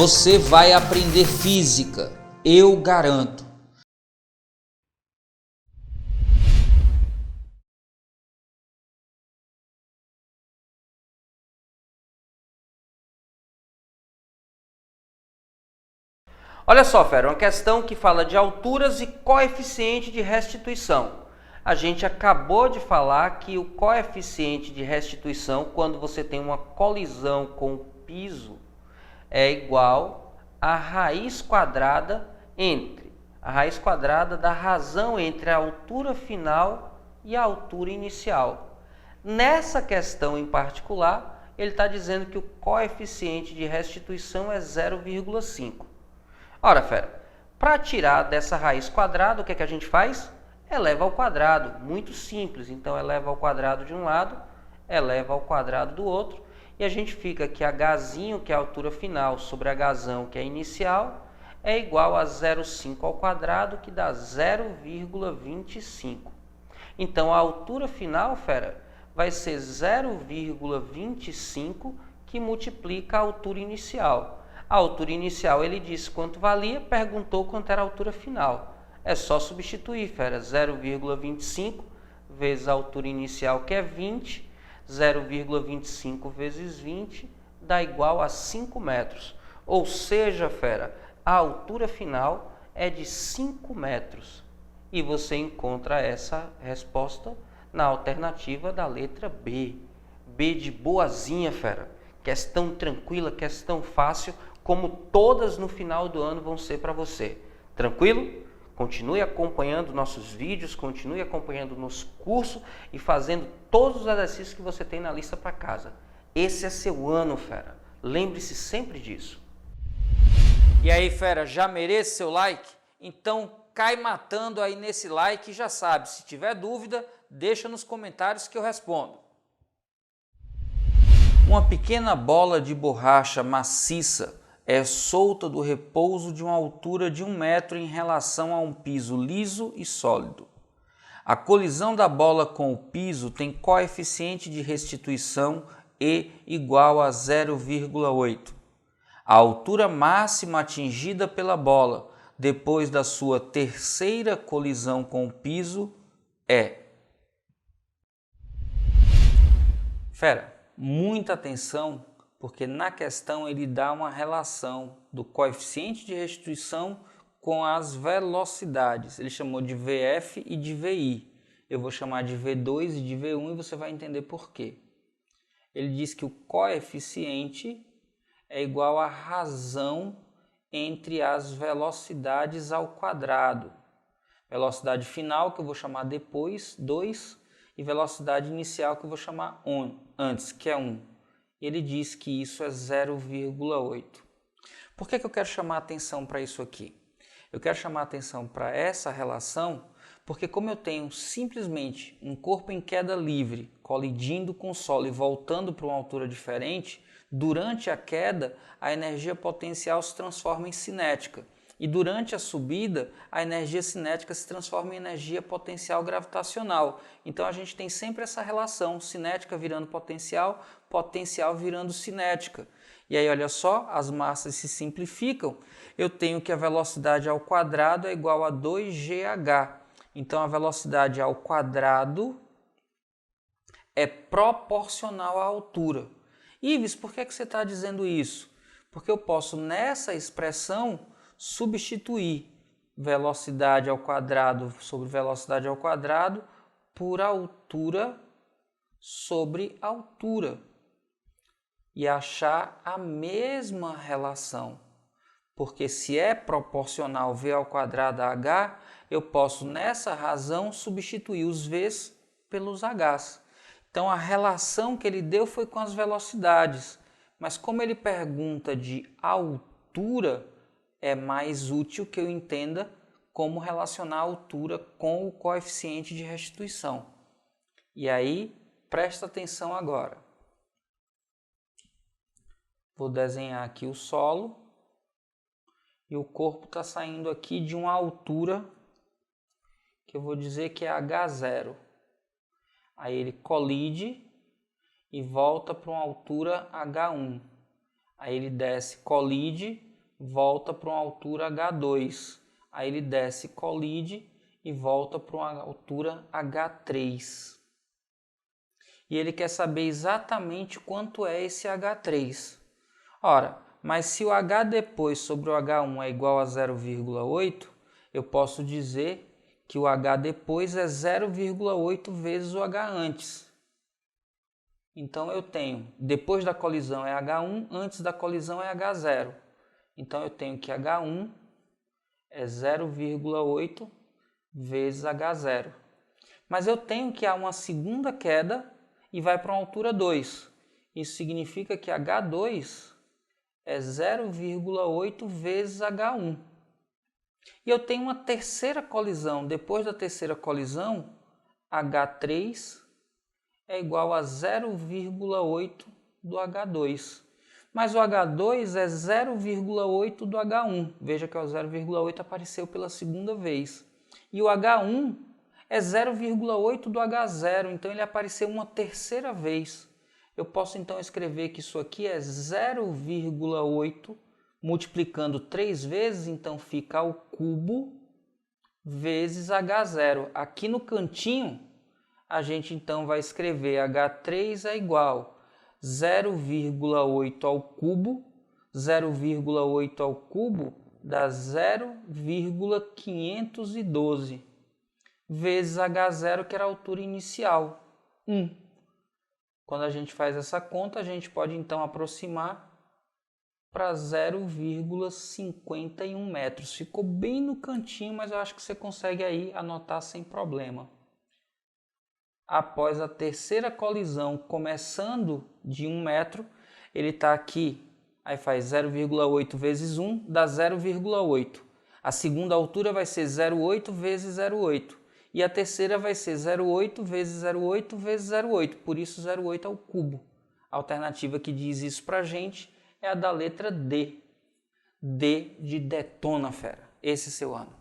Você vai aprender física, eu garanto. Olha só, Fera, uma questão que fala de alturas e coeficiente de restituição. A gente acabou de falar que o coeficiente de restituição, quando você tem uma colisão com o piso, é igual à raiz quadrada da razão entre a altura final e a altura inicial. Nessa questão em particular, ele está dizendo que o coeficiente de restituição é 0,5. Ora, Fera, para tirar dessa raiz quadrada, o que é que a gente faz? Eleva ao quadrado, muito simples. Então, eleva ao quadrado de um lado, eleva ao quadrado do outro, e a gente fica que Hzinho, que é a altura final, sobre Hzão, que é a inicial, é igual a 0,5 ao quadrado, que dá 0,25. Então, a altura final, Fera, vai ser 0,25 que multiplica a altura inicial. A altura inicial ele disse quanto valia, perguntou quanto era a altura final. É só substituir, Fera, 0,25 vezes a altura inicial, que é 20, 0,25 vezes 20 dá igual a 5 metros. Ou seja, Fera, a altura final é de 5 metros. E você encontra essa resposta na alternativa da letra B. B de boazinha, Fera. Questão tranquila, questão fácil, como todas no final do ano vão ser para você. Tranquilo? Continue acompanhando nossos vídeos, continue acompanhando nos cursos e fazendo todos os exercícios que você tem na lista para casa. Esse é seu ano, Fera. Lembre-se sempre disso. E aí, Fera, já merece seu like? Então cai matando aí nesse like e já sabe, se tiver dúvida, deixa nos comentários que eu respondo. Uma pequena bola de borracha maciça é solta do repouso de uma altura de 1 metro em relação a um piso liso e sólido. A colisão da bola com o piso tem coeficiente de restituição E igual a 0,8. A altura máxima atingida pela bola depois da sua terceira colisão com o piso é... Fera, muita atenção, porque na questão ele dá uma relação do coeficiente de restituição com as velocidades. Ele chamou de VF e de VI. Eu vou chamar de V2 e de V1 e você vai entender por quê. Ele diz que o coeficiente é igual à razão entre as velocidades ao quadrado. Velocidade final, que eu vou chamar depois, 2, e velocidade inicial, que eu vou chamar antes, que é 1. Ele diz que isso é 0,8. Por que eu quero chamar a atenção para isso aqui? Eu quero chamar a atenção para essa relação, porque como eu tenho simplesmente um corpo em queda livre, colidindo com o solo e voltando para uma altura diferente, durante a queda, a energia potencial se transforma em cinética. E durante a subida, a energia cinética se transforma em energia potencial gravitacional. Então a gente tem sempre essa relação, cinética virando potencial, potencial virando cinética. E aí olha só, as massas se simplificam. Eu tenho que a velocidade ao quadrado é igual a 2gh. Então a velocidade ao quadrado é proporcional à altura. Ives, por que você está dizendo isso? Porque eu posso nessa expressão substituir velocidade ao quadrado sobre velocidade ao quadrado por altura sobre altura e achar a mesma relação. Porque se é proporcional v ao quadrado a h, eu posso nessa razão substituir os v's pelos h's. Então a relação que ele deu foi com as velocidades, mas como ele pergunta de altura, é mais útil que eu entenda como relacionar a altura com o coeficiente de restituição. E aí, presta atenção agora. Vou desenhar aqui o solo e o corpo está saindo aqui de uma altura que eu vou dizer que é H0. Aí ele colide e volta para uma altura H1. Aí ele desce, colide volta para uma altura H2. Aí ele desce, colide e volta para uma altura H3. E ele quer saber exatamente quanto é esse H3. Ora, mas se o H depois sobre o H1 é igual a 0,8, eu posso dizer que o H depois é 0,8 vezes o H antes. Então eu tenho, depois da colisão é H1, antes da colisão é H0. Então eu tenho que H1 é 0,8 vezes H0. Mas eu tenho que há uma segunda queda e vai para uma altura 2. Isso significa que H2 é 0,8 vezes H1. E eu tenho uma terceira colisão. Depois da terceira colisão, H3 é igual a 0,8 do H2. Mas o H2 é 0,8 do H1. Veja que o 0,8 apareceu pela segunda vez. E o H1 é 0,8 do H0, então ele apareceu uma terceira vez. Eu posso então escrever que isso aqui é 0,8 multiplicando 3 vezes, então fica ao cubo vezes H0. Aqui no cantinho, a gente então vai escrever H3 é igual 0,8 ao cubo, 0,8 ao cubo dá 0,512 vezes H0, que era a altura inicial, 1. Quando a gente faz essa conta, a gente pode então aproximar para 0,51 metros. Ficou bem no cantinho, mas eu acho que você consegue aí anotar sem problema. Após a terceira colisão, começando de 1 metro, ele está aqui, aí faz 0,8 vezes 1, dá 0,8. A segunda altura vai ser 0,8 vezes 0,8. E a terceira vai ser 0,8 vezes 0,8 vezes 0,8. Por isso, 0,8 ao cubo. A alternativa que diz isso para a gente é a da letra D. D de detona, fera. Esse é seu ano.